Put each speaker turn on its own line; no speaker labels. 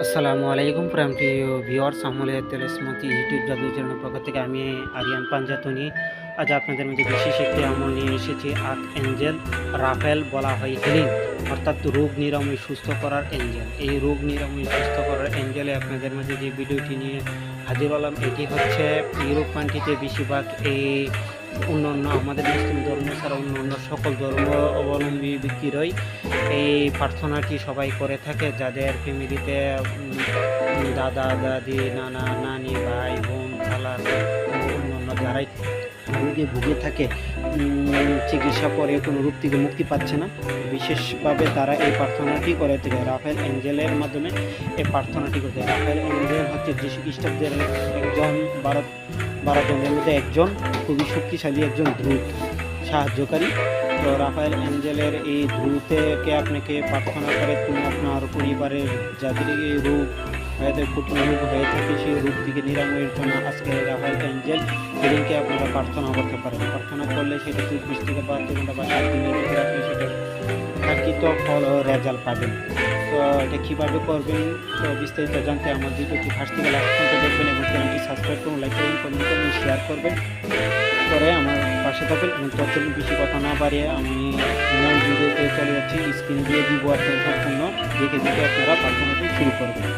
আসসালামু আলাইকুম প্রিয় ভিউয়ার্স, আমলে তেলসমতি ইউটিউব জাদু চ্যানেলের পক্ষ থেকে আমি আরিয়ান পাঞ্জাতনি আজ আপনাদের মধ্যে বিশেষ একটি আমল নিয়ে এসেছি। আর্ক এঞ্জেল রাফেল বলা হয় হিলিং, অর্থাৎ রোগ নিরাময় সুস্থ করার এঞ্জেল। এই রোগ নিরাময় সুস্থ করার এঞ্জেলে আপনাদের মধ্যে যে ভিডিওটি নিয়ে হাজির হলাম, এটি হচ্ছে ইউরোপ কান্ট্রিতে বেশিরভাগ এই অন্যান্য আমাদের মুসলিম ধর্ম ছাড়া অন্যান্য সকল ধর্ম অবলম্বী ব্যক্তিরাই এই প্রার্থনাটি সবাই করে থাকে। যাদের ফ্যামিলিতে দাদা দাদি নানা নানি ভাই বোন খালা অন্যান্য যারাই রোগে ভুগে থাকে, চিকিৎসা করে কোনো রোগ থেকে মুক্তি পাচ্ছে না, বিশেষভাবে তারা এই প্রার্থনাটি করে থাকে। রাফেল এঞ্জেলের মাধ্যমে এই প্রার্থনাটি করতে থাকে। রাফেল এঞ্জেল হচ্ছে যীশু খ্রিস্টাব্দের একজন 12 জনের মধ্যে একজন, খুবই শক্তিশালী একজন দূত সাহায্যকারী। তো রাফায়েল এঞ্জেলের এই দূতকে আপনাকে প্রার্থনা করে তুমি আপনার পরিবারের যাদের এই রোগ কঠিন রোগ হয়ে থাকে সেই রোগ থেকে নিরাময়ের জন্য আজকে রাফায়েল এঞ্জেল হিলিংকে আপনারা প্রার্থনা করতে পারেন। প্রার্থনা করলে সেটা 24 থেকে 72 ঘন্টা বা 7 দিনের ভিতরে আপনি সেটার কাঙ্ক্ষিত ফল ও রেজাল্ট পাবেন। তো এটা কীভাবে করবেন, তো বিস্তারিত জানতে আমার ভিডিওটি ফার্স্ট থেকে লাস্ট পর্যন্ত দেখবেন এবং চ্যানেলটি সাবস্ক্রাইব করুন, লাইক করুন, কমেন্ট করুন, শেয়ার করবেন, করে আমার পাশে থাকবেন। এবং তোর জন্য বেশি কথা না বাড়িয়ে আমি মূল ভিডিওতে চলে যাচ্ছি। স্ক্রিন দিয়ে দিব আপনার সম্পূর্ণ দেখে আপনারা প্রার্থনাটি শুরু করবেন।